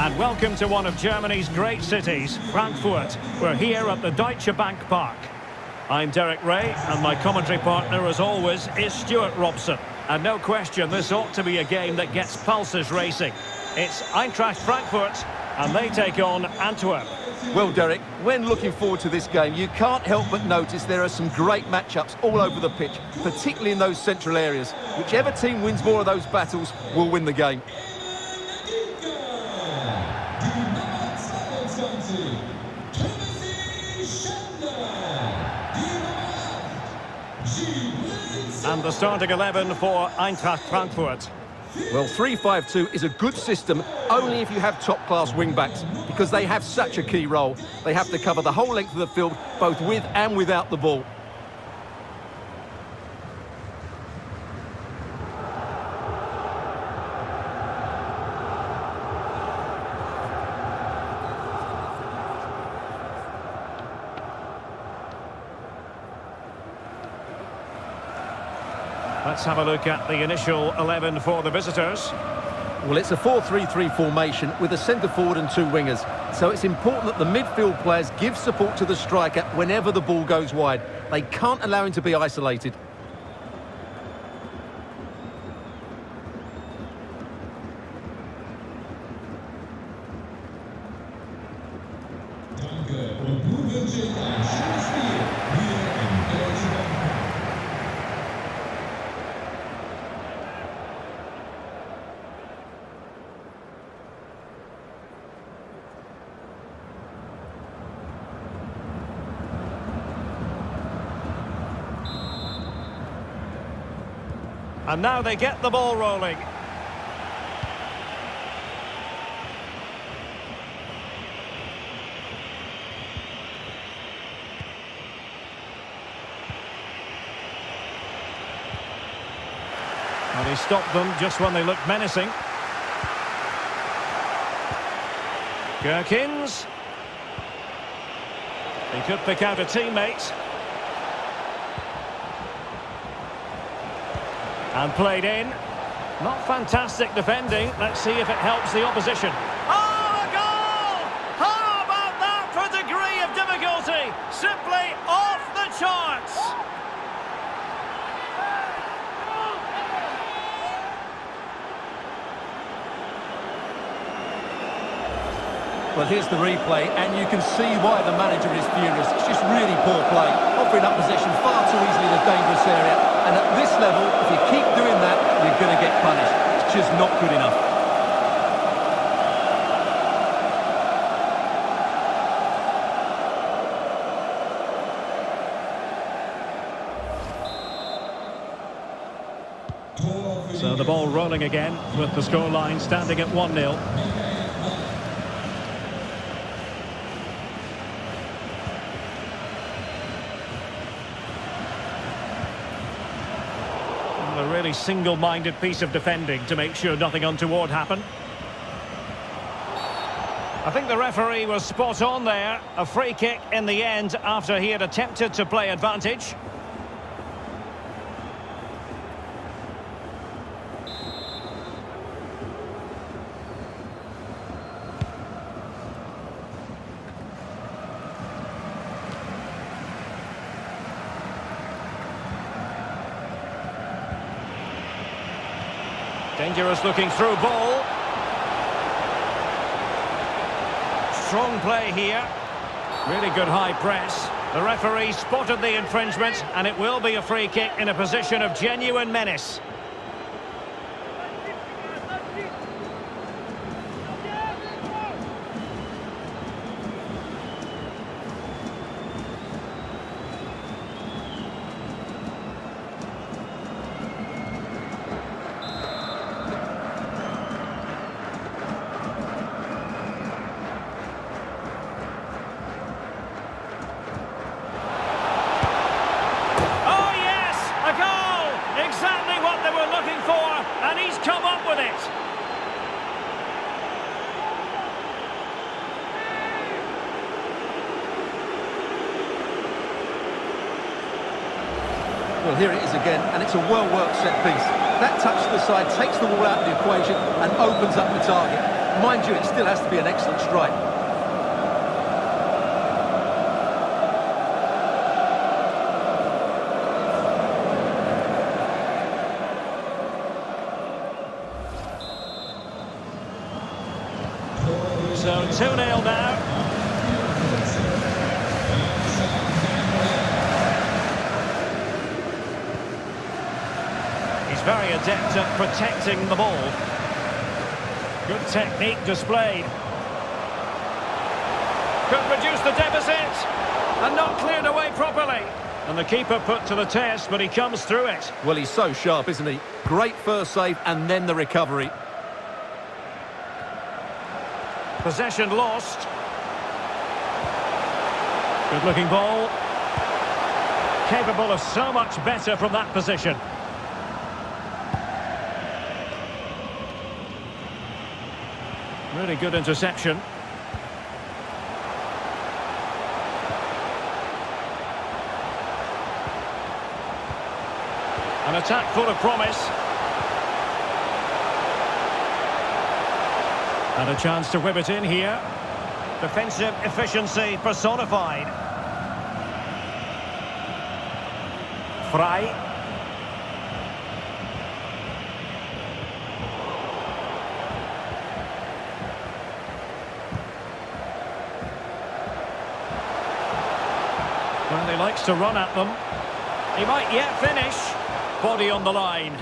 And welcome to one of Germany's great cities, Frankfurt. We're here at the Deutsche Bank Park. I'm Derek Ray, and my commentary partner, as always, is Stuart Robson. And no question, this ought to be a game that gets pulses racing. It's Eintracht Frankfurt, and they take on Antwerp. Well, Derek, when looking forward to this game, you can't help but notice there are some great matchups all over the pitch, particularly in those central areas. Whichever team wins more of those battles will win the game. And the starting 11 for Eintracht Frankfurt. Well, 3-5-2 is a good system only if you have top-class wing-backs, because they have such a key role. They have to cover the whole length of the field, both with and without the ball. Let's have a look at the initial 11 for the visitors. Well, it's a 4-3-3 formation with a centre forward and two wingers. So it's important that the midfield players give support to the striker whenever the ball goes wide. They can't allow him to be isolated. And now they get the ball rolling. And he stopped them just when they looked menacing. Gherkins. He could pick out a teammate. And played in. Not fantastic defending. Let's see if it helps the opposition. Oh, a goal! How about that for a degree of difficulty? Simply off the charts. Well, here's the replay, and you can see why the manager is furious. It's just really poor play, offering up possession far too easily in a dangerous area. And at this level, if you keep doing that, you're going to get punished. It's just not good enough. So the ball rolling again, with the scoreline standing at 1-0. A really single-minded piece of defending to make sure nothing untoward happened. I think the referee was spot on there. A free kick in the end after he had attempted to play advantage. Dangerous looking through ball. Strong play here. Really good high press. The referee spotted the infringement, and it will be a free kick in a position of genuine menace. Well, here it is again, and it's a well-worked set piece. That touch to the side takes the ball out of the equation and opens up the target. Mind you, it still has to be an excellent strike. So 2-0 now. He's very adept at protecting the ball. Good technique displayed. Could reduce the deficit. And not cleared away properly. And the keeper put to the test, but he comes through it. Well, he's so sharp, isn't he? Great first save and then the recovery. Possession lost. Good looking ball. Capable of so much better from that position. Really good interception. An attack full of promise. And a chance to whip it in here. Defensive efficiency personified. FRA. Well, he likes to run at them. He might yet finish. Body on the line.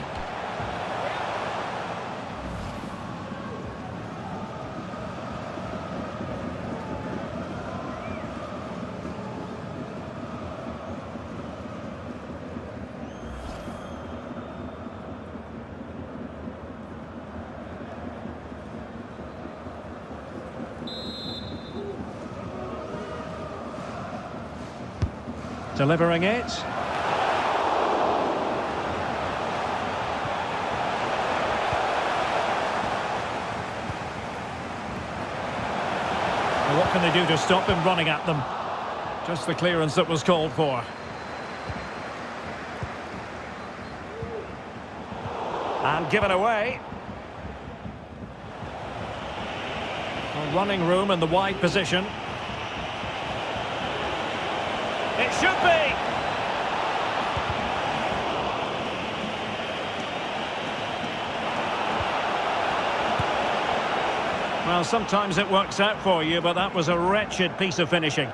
Delivering it. Well, what can they do to stop him running at them? Just the clearance that was called for. And given away. Well, running room in the wide position. It should be! Well, sometimes it works out for you, but that was a wretched piece of finishing.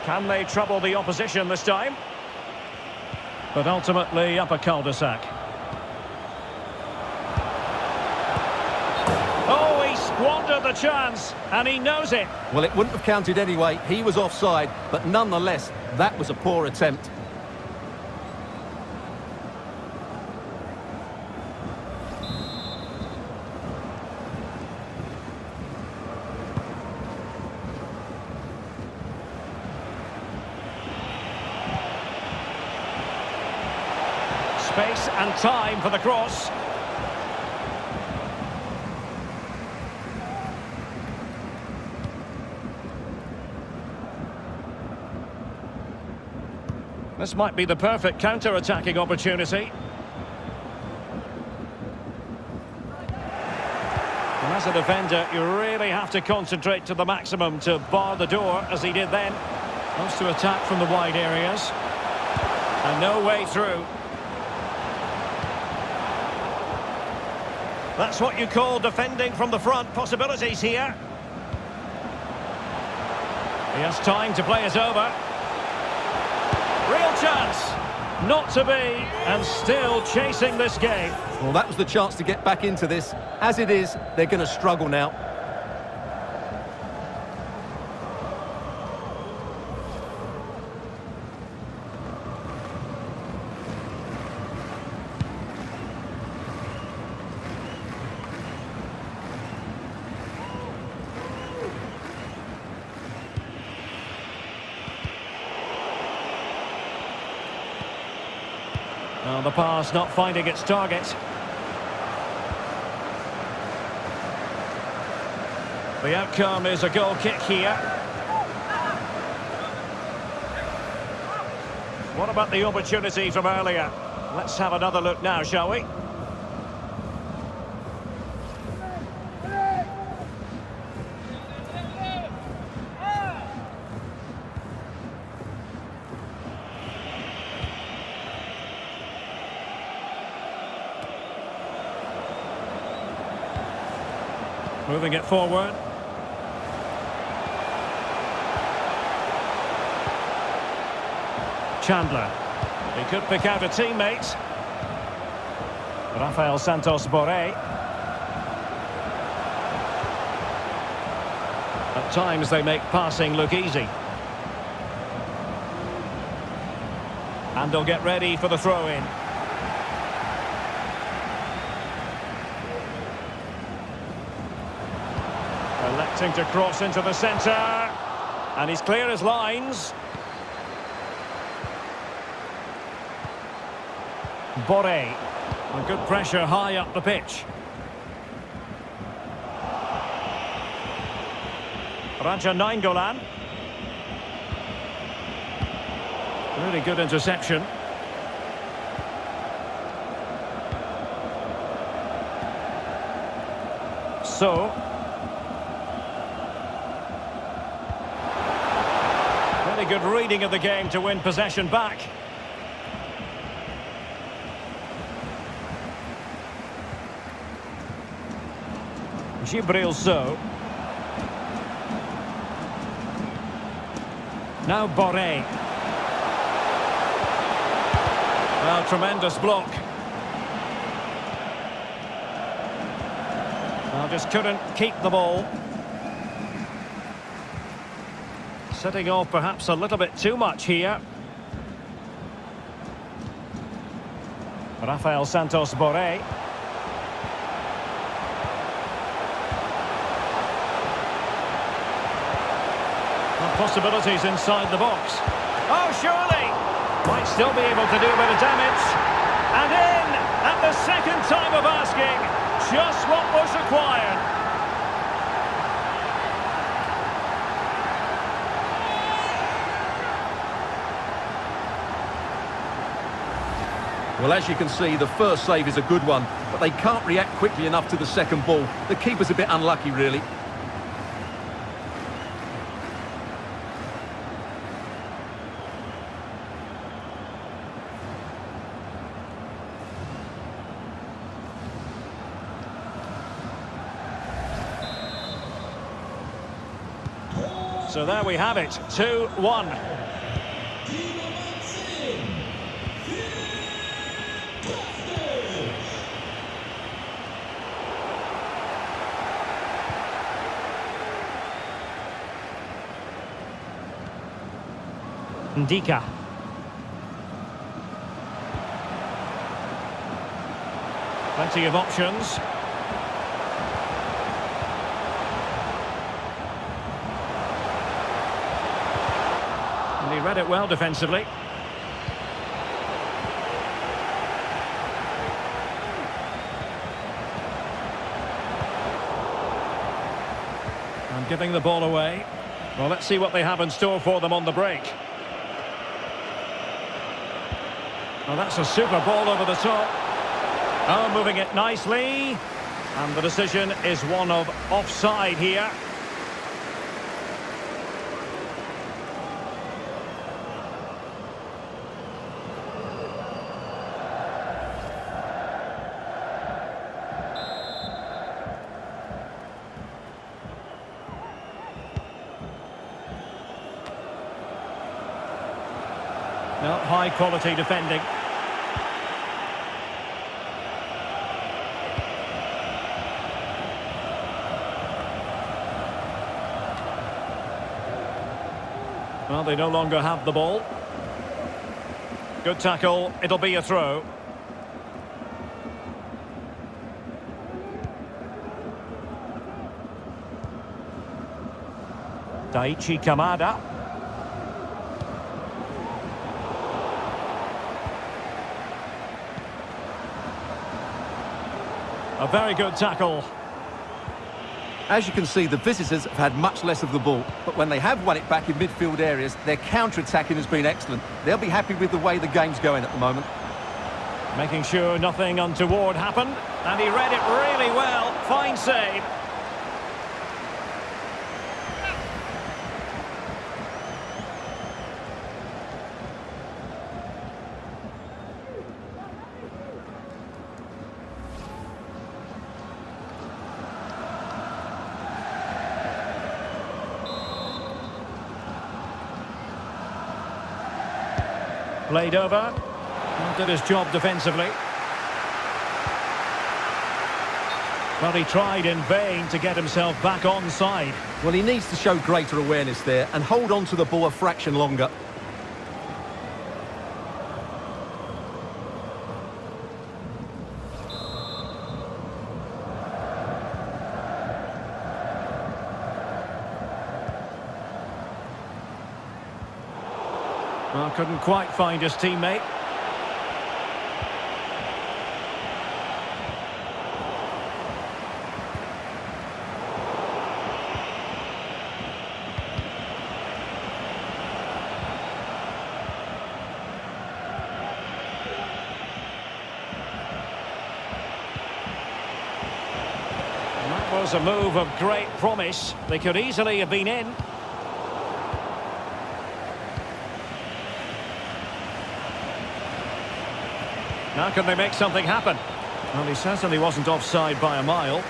Can they trouble the opposition this time? But ultimately up a cul-de-sac. Oh, he squandered the chance, and he knows it. Well, it wouldn't have counted anyway. He was offside, but nonetheless, that was a poor attempt. Space and time for the cross. This might be the perfect counter-attacking opportunity. And as a defender, you really have to concentrate to the maximum to bar the door, as he did then. Wants to attack from the wide areas. And no way through. That's what you call defending from the front. Possibilities here. He has time to play it over. Real chance. Not to be. And still chasing this game. Well, that was the chance to get back into this. As it is, they're going to struggle now. Well, the pass not finding its target. The outcome is a goal kick here. What about the opportunity from earlier? Let's have another look now, shall we? Moving it forward. Chandler. He could pick out a teammate. Rafael Santos Borré. At times they make passing look easy. And they'll get ready for the throw-in. Electing to cross into the centre. And he's clear as lines. Borré. And good pressure high up the pitch. Raja Nainggolan. Really good interception. So. Really good reading of the game to win possession back. Gibril So. Now Borré. Well, tremendous block. Well, just couldn't keep the ball. Setting off perhaps a little bit too much here. Rafael Santos Borré. Possibilities inside the box. Oh, surely! Might still be able to do a bit of damage. And in at the second time of asking. Just what was required. Well, as you can see, the first save is a good one, but they can't react quickly enough to the second ball. The keeper's a bit unlucky, really. So there we have it, 2-1. Ndika. Plenty of options. And he read it well defensively. And giving the ball away. Well, let's see what they have in store for them on the break. Well, that's a super ball over the top. Oh, moving it nicely. And the decision is one of offside here. No, high quality defending. Well, they no longer have the ball. Good tackle, it'll be a throw. Daichi Kamada. A very good tackle. As you can see, the visitors have had much less of the ball, but when they have won it back in midfield areas, their counter-attacking has been excellent. They'll be happy with the way the game's going at the moment. Making sure nothing untoward happened, and he read it really well. Fine save. Played over. Did his job defensively. But he tried in vain to get himself back onside. Well, he needs to show greater awareness there and hold on to the ball a fraction longer. Well, couldn't quite find his teammate. That was a move of great promise. They could easily have been in. Now can they make something happen? Well, he certainly wasn't offside by a mile.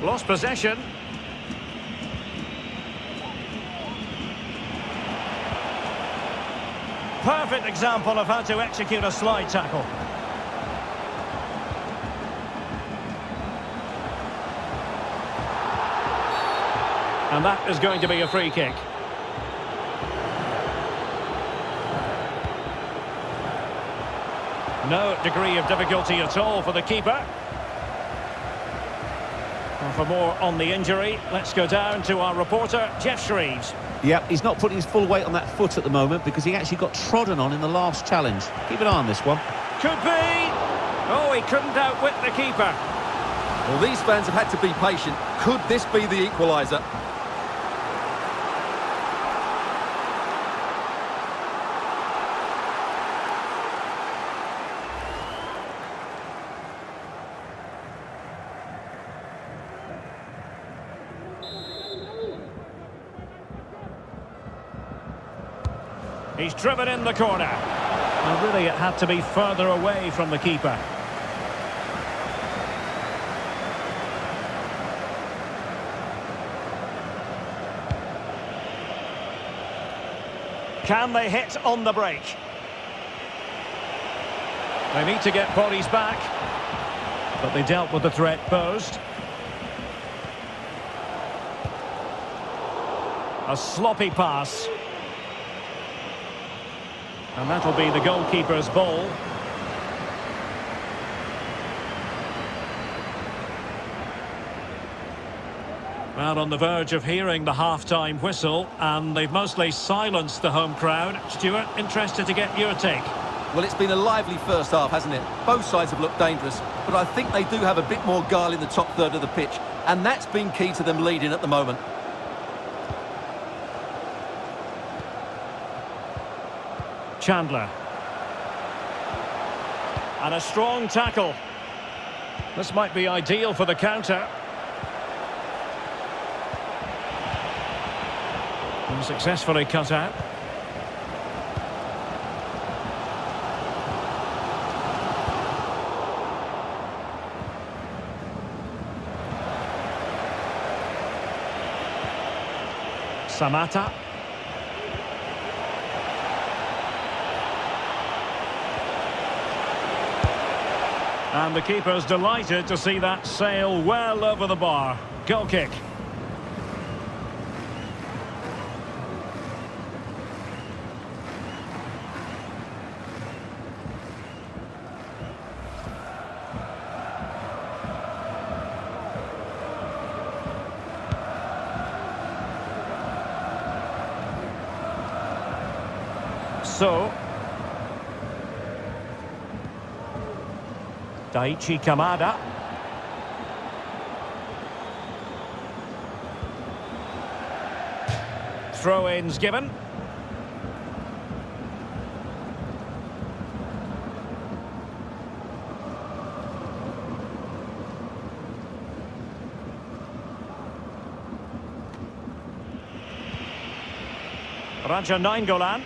Lost possession. Perfect example of how to execute a slide tackle. And that is going to be a free kick. No degree of difficulty at all for the keeper. And for more on the injury, let's go down to our reporter, Jeff Shreves. Yep, he's not putting his full weight on that foot at the moment because he actually got trodden on in the last challenge. Keep an eye on this one. Could be. Oh, he couldn't outwit the keeper. Well, these fans have had to be patient. Could this be the equaliser? He's driven in the corner. And really, it had to be further away from the keeper. Can they hit on the break? They need to get bodies back. But they dealt with the threat posed. A sloppy pass. And that'll be the goalkeeper's ball. Well, on the verge of hearing the half-time whistle, and they've mostly silenced the home crowd. Stuart, interested to get your take. Well, it's been a lively first half, hasn't it? Both sides have looked dangerous, but I think they do have a bit more guile in the top third of the pitch, and that's been key to them leading at the moment. Chandler. And a strong tackle. This might be ideal for the counter. And successfully cut out. Samata. And the keeper's delighted to see that sail well over the bar. Goal kick. So. Daichi Kamada. Throw-ins given. Raja Nainggolan.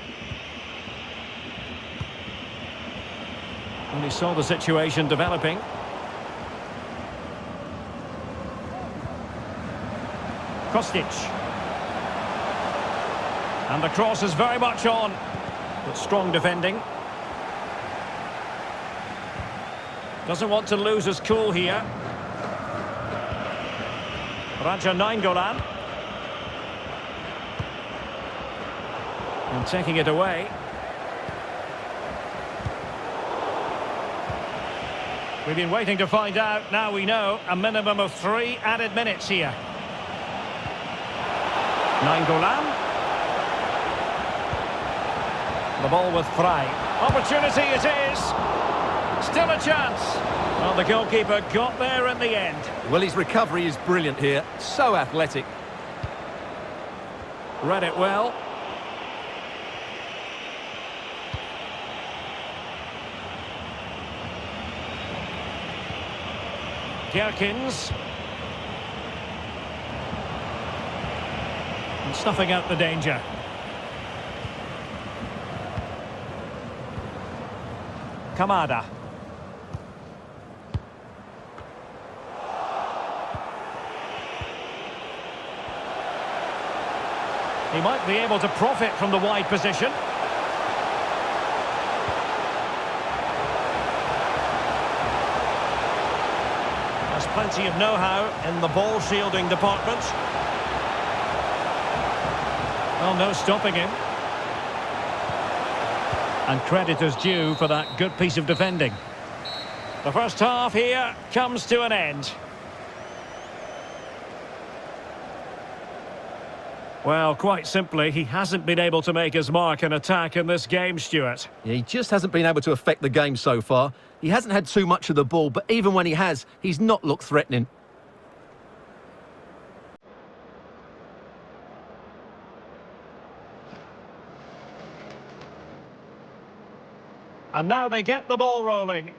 And he saw the situation developing. Kostic. And the cross is very much on, but strong defending. Doesn't want to lose his cool here. Raja Nainggolan. And taking it away. We've been waiting to find out. Now we know a minimum of 3 added minutes here. Nainggolan. The ball with Frey. Opportunity it is. Still a chance. Well, the goalkeeper got there in the end. Well, his recovery is brilliant here. So athletic. Read it well. Gerkins. And snuffing out the danger. Kamada. He might be able to profit from the wide position. There's plenty of know-how in the ball shielding department. Well, no stopping him. And credit is due for that good piece of defending. The first half here comes to an end. Well, quite simply, he hasn't been able to make his mark and attack in this game, Stuart. Yeah, he just hasn't been able to affect the game so far. He hasn't had too much of the ball, but even when he has, he's not looked threatening. And now they get the ball rolling.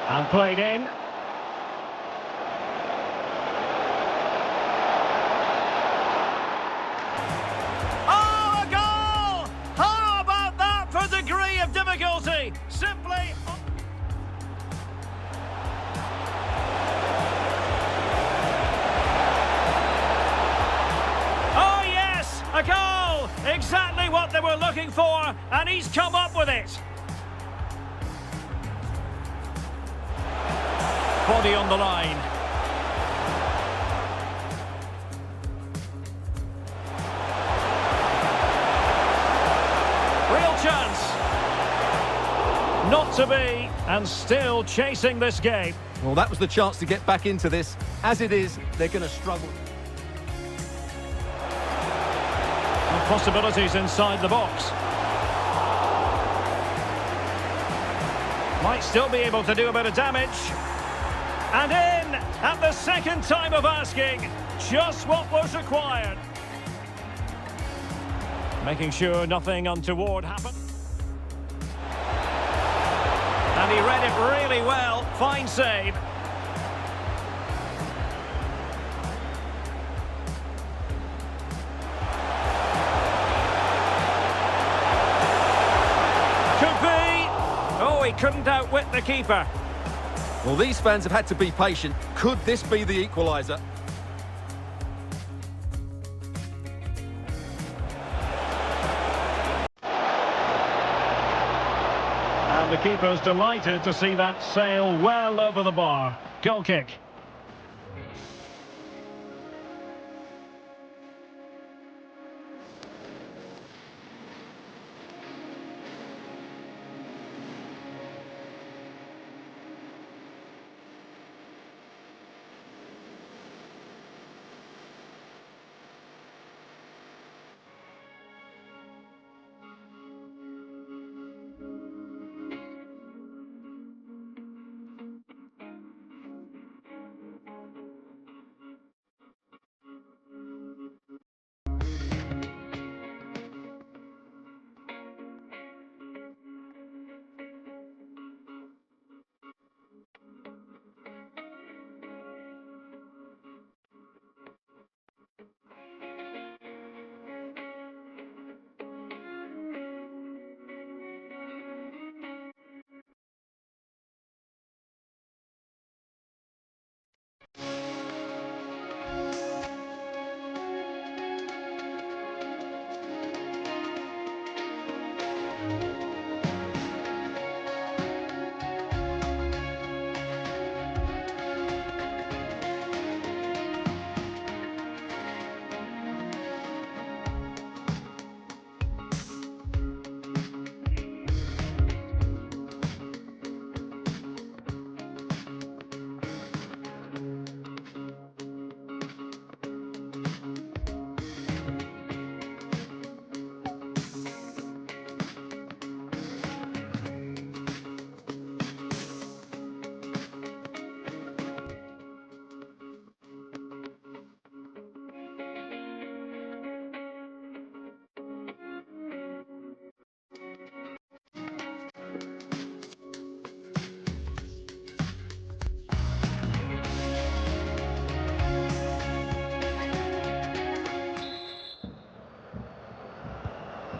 And played in. Oh, a goal! How about that for degree of difficulty? Simply... A goal! Exactly what they were looking for, and he's come up with it. Body on the line. Real chance. Not to be, and still chasing this game. Well, that was the chance to get back into this. As it is, they're going to struggle. Possibilities inside the box. Might still be able to do a bit of damage. And in at the second time of asking, just what was required. Making sure nothing untoward happened. And he read it really well. Fine save. He couldn't outwit the keeper. Well, these fans have had to be patient. Could this be the equaliser? And the keeper's delighted to see that sail well over the bar. Goal kick.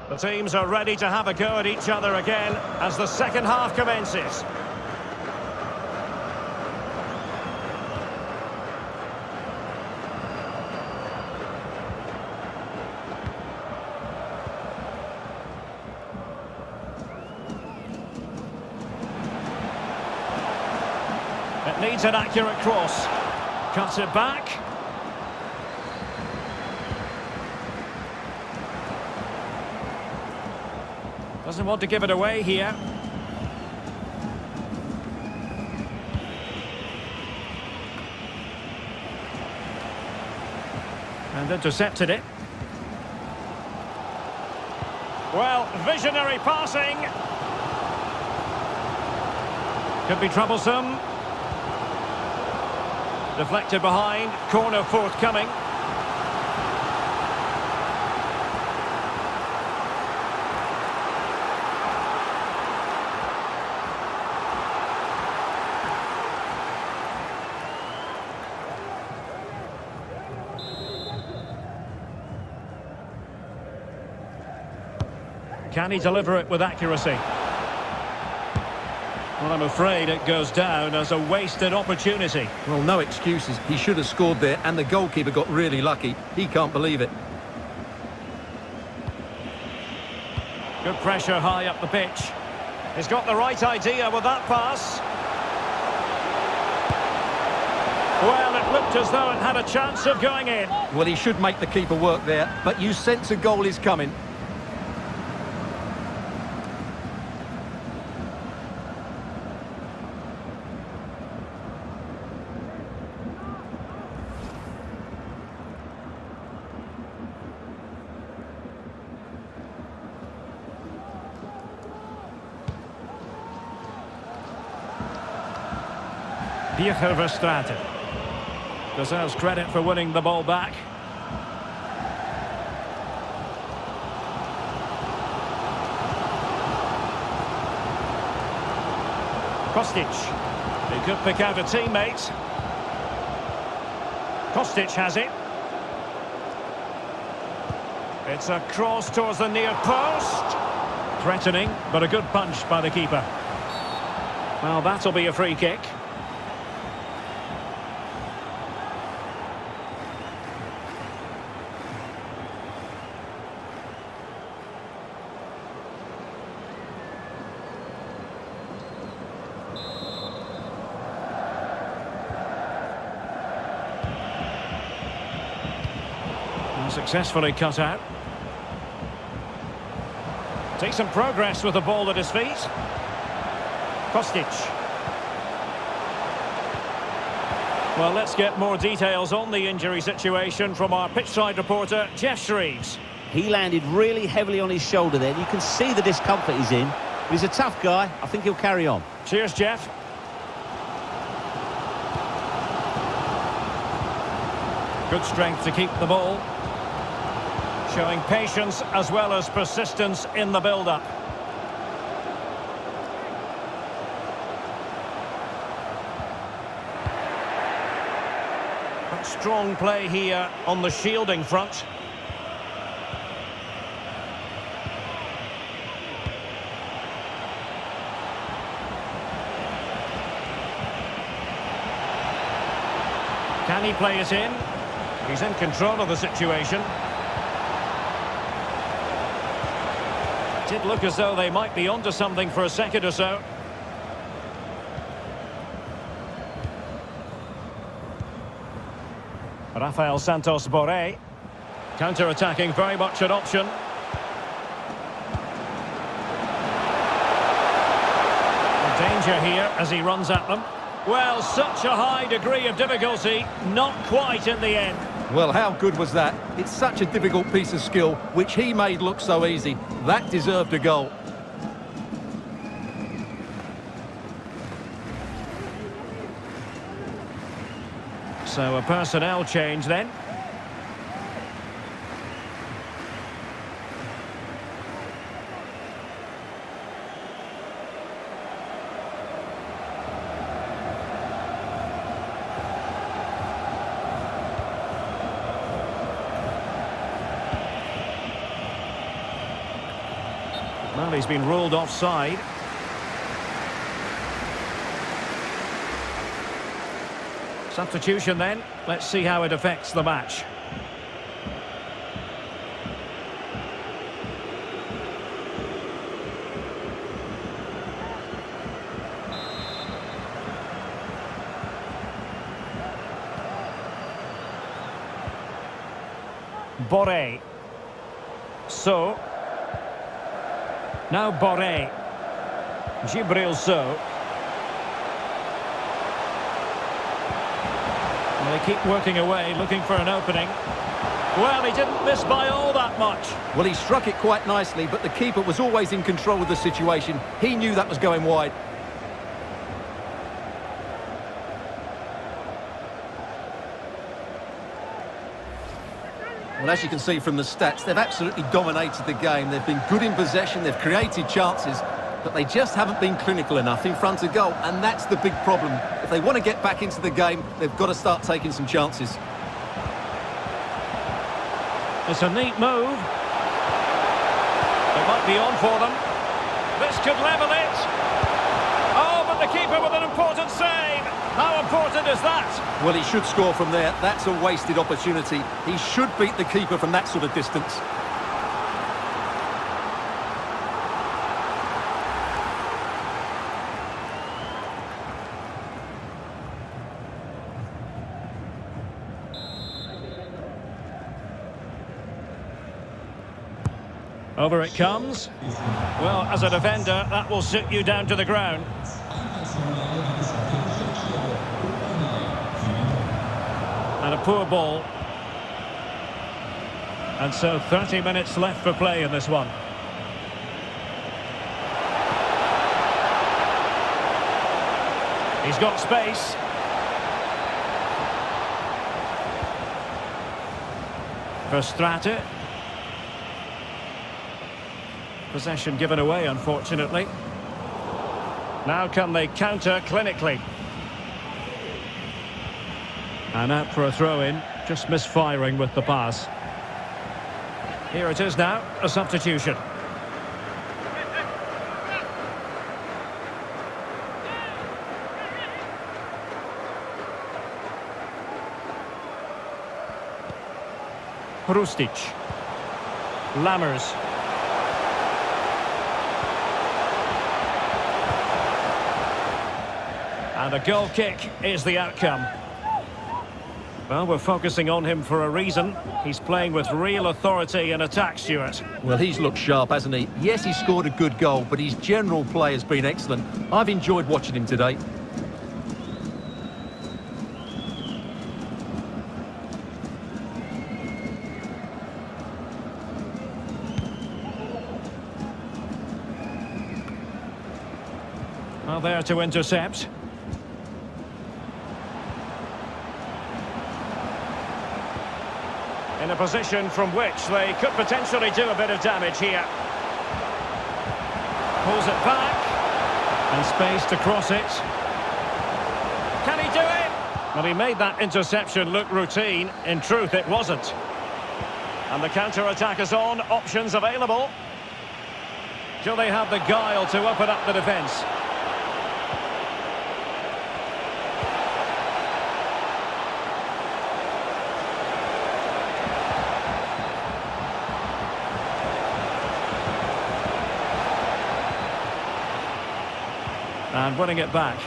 The teams are ready to have a go at each other again as the second half commences. It needs an accurate cross. Cuts it back. Doesn't want to give it away here. And intercepted it. Well, visionary passing. Could be troublesome. Deflected behind, corner forthcoming. Can he deliver it with accuracy? Well, I'm afraid it goes down as a wasted opportunity. Well, no excuses. He should have scored there, and the goalkeeper got really lucky. He can't believe it. Good pressure high up the pitch. He's got the right idea with that pass. Well, it looked as though it had a chance of going in. Well, he should make the keeper work there, but you sense a goal is coming. Verstraeten deserves credit for winning the ball back. Kostic. He could pick out a teammate. Kostic has it. It's a cross towards the near post. Threatening, but a good punch by the keeper. Well, that'll be a free kick. Successfully cut out. Decent progress with the ball at his feet. Kostic. Well, let's get more details on the injury situation from our pitchside reporter, Jeff Shreves. He landed really heavily on his shoulder there. You can see the discomfort he's in. But he's a tough guy. I think he'll carry on. Cheers, Jeff. Good strength to keep the ball. Showing patience as well as persistence in the build-up. But strong play here on the shielding front. Can he play it in? He's in control of the situation. Did look as though they might be onto something for a second or so. Rafael Santos Borré. Counter-attacking, very much an option. Danger here as he runs at them. Well, such a high degree of difficulty, not quite in the end. Well, how good was that? It's such a difficult piece of skill, which he made look so easy. That deserved a goal. So a personnel change then. Well, he's been ruled offside. Substitution then. Let's see how it affects the match. Boré. So. Now Boré. Gibril So. They keep working away, looking for an opening. Well, he didn't miss by all that much. Well, he struck it quite nicely, but the keeper was always in control of the situation. He knew that was going wide. Well, as you can see from the stats, they've absolutely dominated the game. They've been good in possession, they've created chances, but they just haven't been clinical enough in front of goal, and that's the big problem. If they want to get back into the game, they've got to start taking some chances. It's a neat move. It might be on for them. This could level it. Oh, but the keeper with an important save. How important is that? Well, he should score from there. That's a wasted opportunity. He should beat the keeper from that sort of distance. Over it comes. Well, as a defender, that will sit you down to the ground. And a poor ball. And so 30 minutes left for play in this one. He's got space. Verstraete. Possession given away, unfortunately. Now can they counter clinically? And out for a throw-in, just misfiring with the pass. Here it is now, a substitution. Hrustic. Lammers. And a goal kick is the outcome. Well, we're focusing on him for a reason. He's playing with real authority in attack, Stuart. Well, he's looked sharp, hasn't he? Yes, he scored a good goal, but his general play has been excellent. I've enjoyed watching him today. Well, there to intercept. In a position from which they could potentially do a bit of damage here. Pulls it back. And space to cross it. Can he do it? Well, he made that interception look routine. In truth, it wasn't. And the counter-attack is on. Options available. Do they have the guile to open up the defence? And winning it back.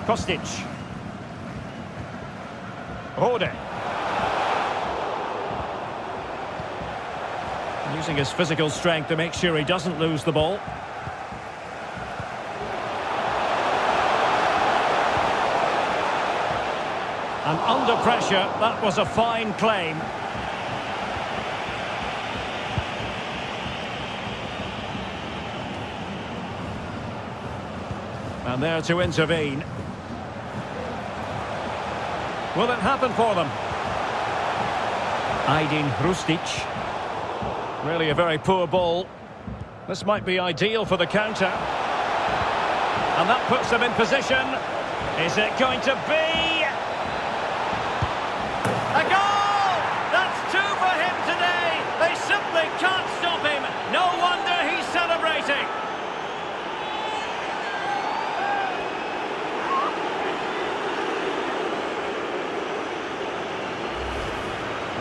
Kostic. Rode. Using his physical strength to make sure he doesn't lose the ball. And under pressure, that was a fine claim. And there to intervene. Will it happen for them? Aydin Hrustic. Really a very poor ball. This might be ideal for the counter. And that puts them in position. Is it going to be a goal?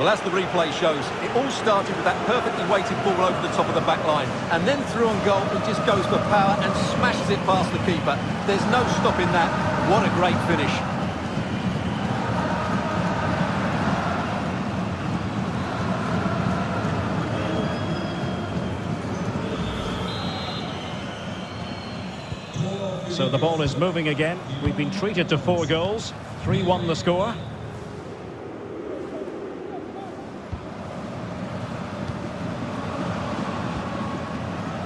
Well, as the replay shows, it all started with that perfectly weighted ball over the top of the back line. And then through on goal, he just goes for power and smashes it past the keeper. There's no stopping that. What a great finish. So the ball is moving again. We've been treated to 4 goals. 3-1 the score.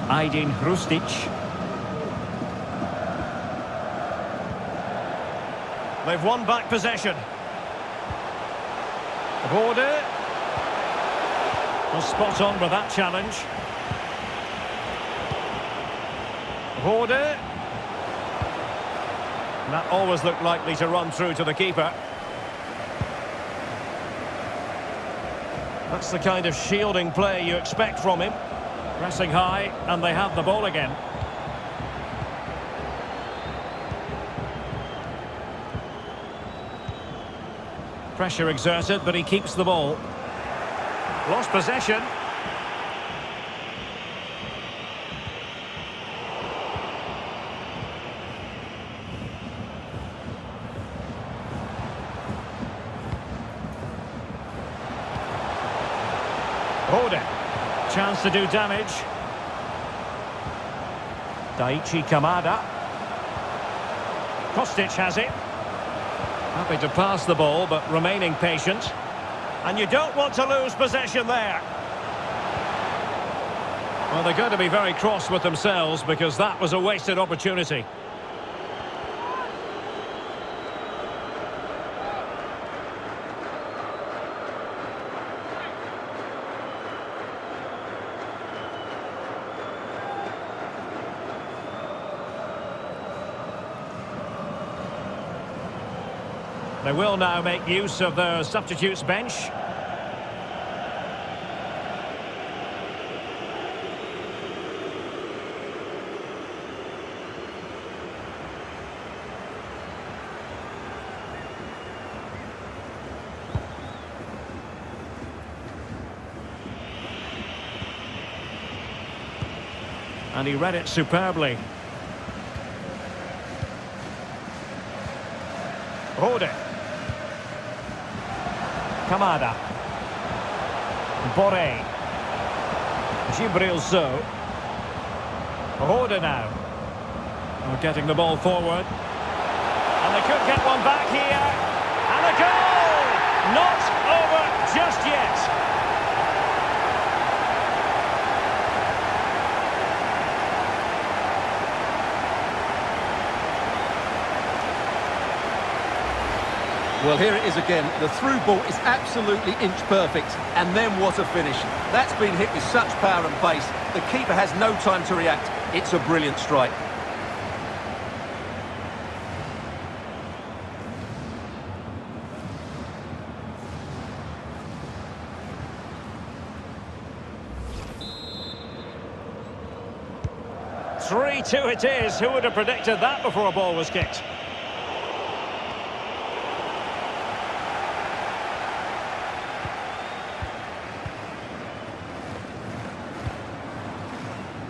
Aydin Hrustic. They've won back possession. Border. Was spot on with that challenge. Border. That always looked likely to run through to the keeper. That's the kind of shielding play you expect from him. Pressing high, and they have the ball again. Pressure exerted, but he keeps the ball. Lost possession. Bode. Chance to do damage. Daichi Kamada. Kostic has it. Happy to pass the ball, but remaining patient. And you don't want to lose possession there. Well, they're going to be very cross with themselves because that was a wasted opportunity. They will now make use of their substitutes bench. And he read it superbly. Rode. Kamada. Boré. Gibril So. Rode now. Oh, getting the ball forward. And they could get one back here. And a goal! Not over just yet. Well, here it is again. The through ball is absolutely inch perfect. And then what a finish. That's been hit with such power and pace. The keeper has no time to react. It's a brilliant strike. Three-two it is. Who would have predicted that before a ball was kicked?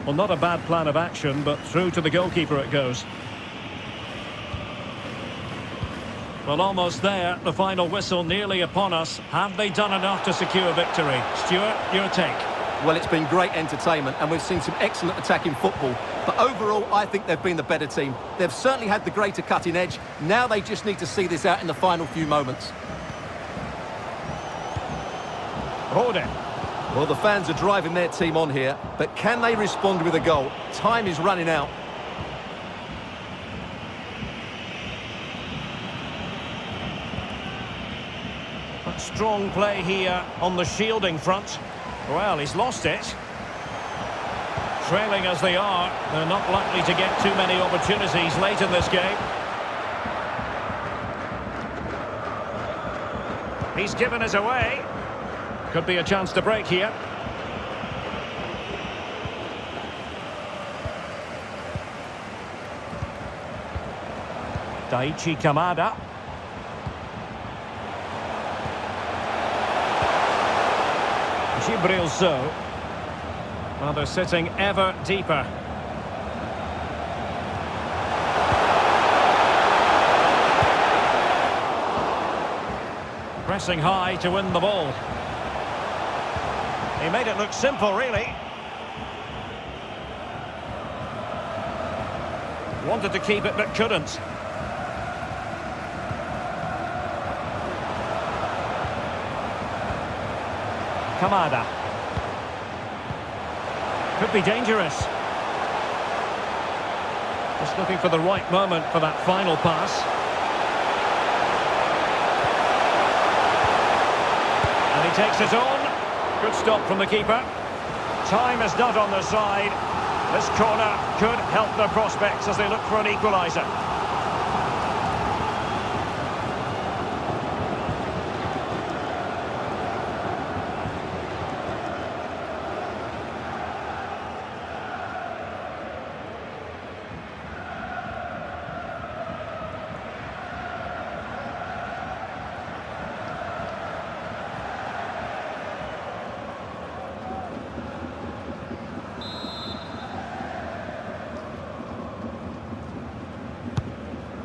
Well, not a bad plan of action, but through to the goalkeeper it goes. Well, almost there. The final whistle nearly upon us. Have they done enough to secure victory? Stuart, your take? Well, it's been great entertainment, and we've seen some excellent attacking football. But overall, I think they've been the better team. They've certainly had the greater cutting edge. Now they just need to see this out in the final few moments. Rode. Well, the fans are driving their team on here, but can they respond with a goal? Time is running out. But strong play here on the shielding front. Well, he's lost it. Trailing as they are, they're not likely to get too many opportunities late in this game. He's given us away. Could be a chance to break here. Daichi Kamada. So. Well, they're sitting ever deeper. Pressing high to win the ball. He made it look simple, really. Wanted to keep it, but couldn't. Kamada. Could be dangerous. Just looking for the right moment for that final pass. And he takes it on. Good stop from the keeper. Time is not on their side. This corner could help their prospects as they look for an equaliser.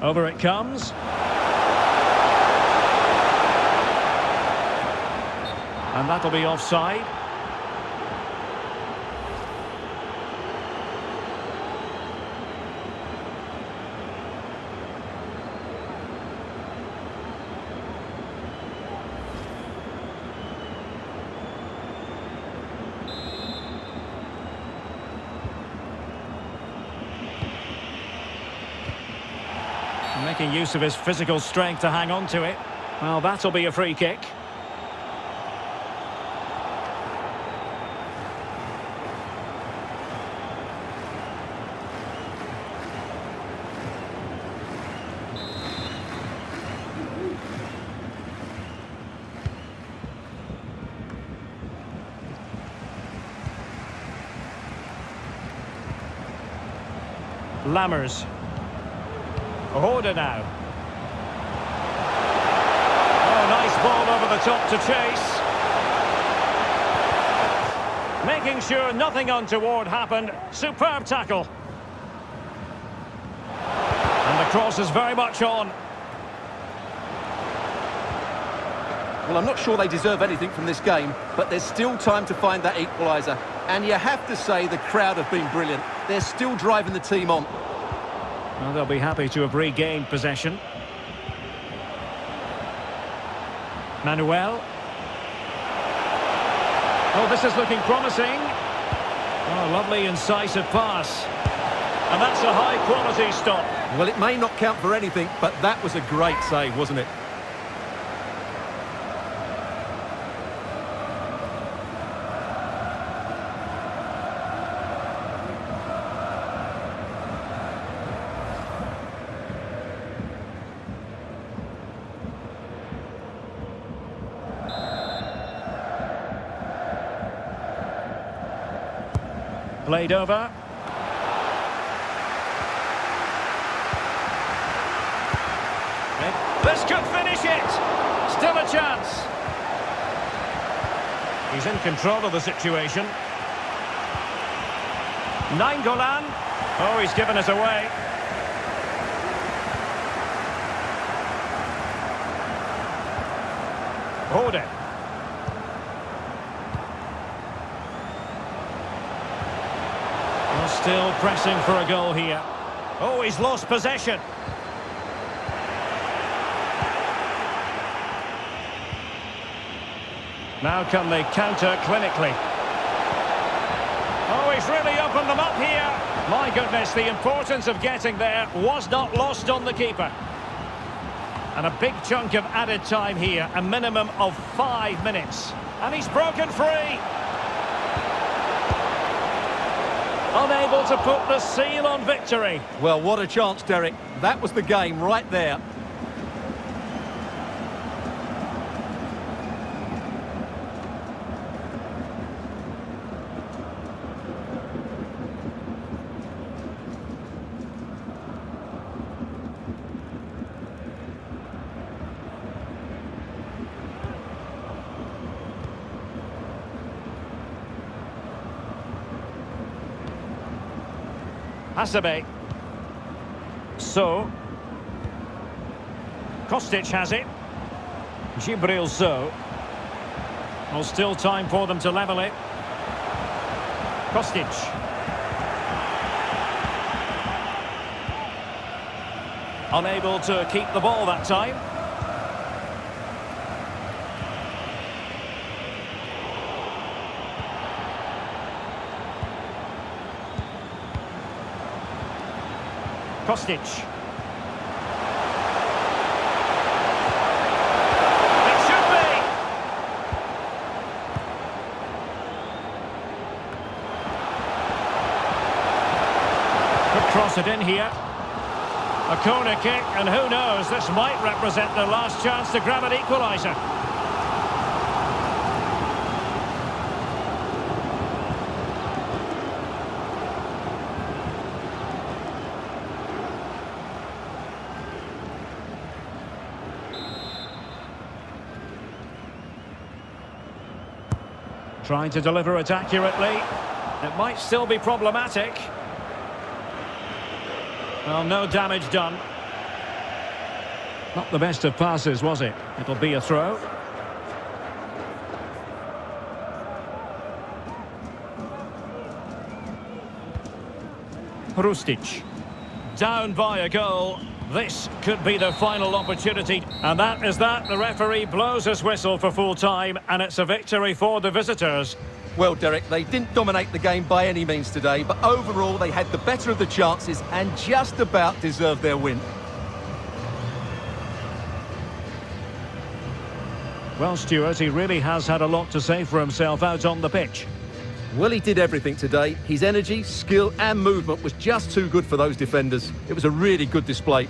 Over it comes. And that'll be offside. Making use of his physical strength to hang on to it. Well, that'll be a free kick. Lammers. Order now. Oh, nice ball over the top to chase. Making sure nothing untoward happened. Superb tackle. And the cross is very much on. Well, I'm not sure they deserve anything from this game, but there's still time to find that equaliser. And you have to say the crowd have been brilliant. They're still driving the team on. Well, they'll be happy to have regained possession. Manuel. Oh, this is looking promising. Oh, lovely incisive pass. And that's a high-quality stop. Well, it may not count for anything, but that was a great save, wasn't it? Played over. This could finish it. Still a chance. He's in control of the situation. Nainggolan. Oh, he's given us away. Hold it. Still pressing for a goal here. Oh, he's lost possession. Now can they counter clinically? Oh, he's really opened them up here. My goodness, the importance of getting there was not lost on the keeper. And a big chunk of added time here, a minimum of 5 minutes. And he's broken free. Unable to put the seal on victory. Well, what a chance, Derek. That was the game right there. Hasebe. So. Kostic has it. Gibril So. Well, still time for them to level it. Kostic. Unable to keep the ball that time. Kostic. It should be. Could cross it in here. A corner kick, and who knows, this might represent their last chance to grab an equaliser. Trying to deliver it accurately. It might still be problematic. Well, no damage done. Not the best of passes, was it? It'll be a throw. Hrustic. Down by a goal. This could be the final opportunity. And that is that. The referee blows his whistle for full time, and it's a victory for the visitors. Well, Derek, they didn't dominate the game by any means today, but overall they had the better of the chances and just about deserved their win. Well, Stuart, he really has had a lot to say for himself out on the pitch. Well, he did everything today. His energy, skill and movement was just too good for those defenders. It was a really good display.